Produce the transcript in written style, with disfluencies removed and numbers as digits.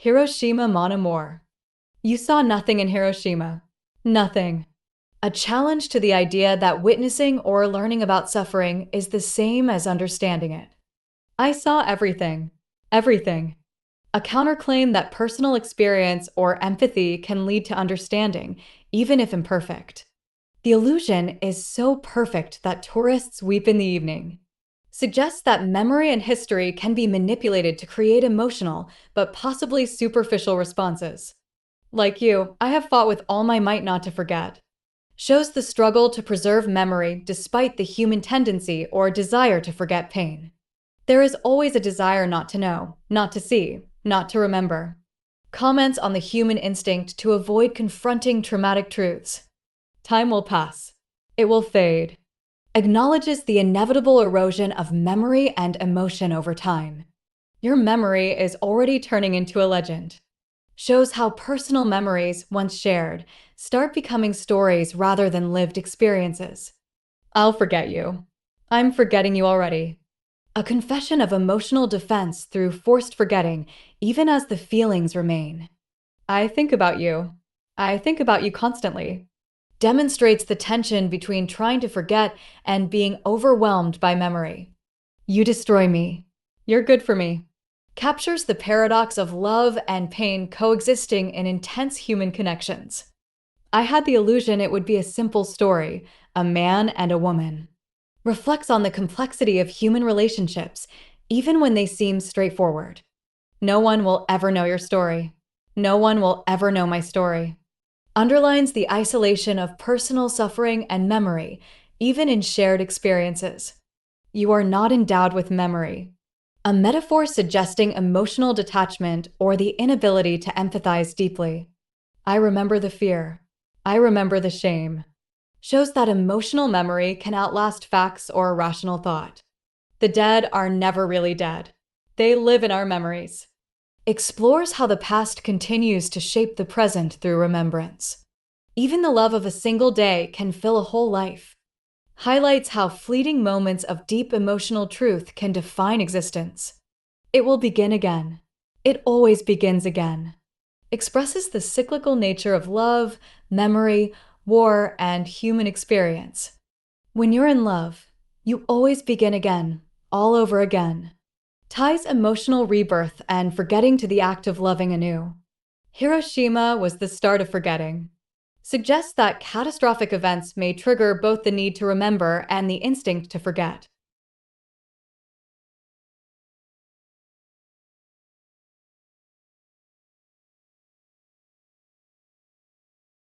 Hiroshima Mon Amour. You saw nothing in Hiroshima. Nothing. A challenge to the idea that witnessing or learning about suffering is the same as understanding it. I saw everything. Everything. A counterclaim that personal experience or empathy can lead to understanding, even if imperfect. The illusion is so perfect that tourists weep in the evening. Suggests that memory and history can be manipulated to create emotional, but possibly superficial responses. Like you, I have fought with all my might not to forget. Shows the struggle to preserve memory despite the human tendency or desire to forget pain. There is always a desire not to know, not to see, not to remember. Comments on the human instinct to avoid confronting traumatic truths. Time will pass. It will fade. Acknowledges the inevitable erosion of memory and emotion over time. Your memory is already turning into a legend. Shows how personal memories, once shared, start becoming stories rather than lived experiences. I'll forget you. I'm forgetting you already. A confession of emotional defense through forced forgetting, even as the feelings remain. I think about you. I think about you constantly. Demonstrates the tension between trying to forget and being overwhelmed by memory. You destroy me. You're good for me. Captures the paradox of love and pain coexisting in intense human connections. I had the illusion it would be a simple story, a man and a woman. Reflects on the complexity of human relationships, even when they seem straightforward. No one will ever know your story. No one will ever know my story. Underlines the isolation of personal suffering and memory, even in shared experiences. You are not endowed with memory. A metaphor suggesting emotional detachment or the inability to empathize deeply. I remember the fear. I remember the shame. Shows that emotional memory can outlast facts or rational thought. The dead are never really dead. They live in our memories. Explores how the past continues to shape the present through remembrance. Even the love of a single day can fill a whole life. Highlights how fleeting moments of deep emotional truth can define existence. It will begin again. It always begins again. Expresses the cyclical nature of love, memory, war, and human experience. When you're in love, you always begin again, all over again. Ties emotional rebirth and forgetting to the act of loving anew. Hiroshima was the start of forgetting. Suggests that catastrophic events may trigger both the need to remember and the instinct to forget.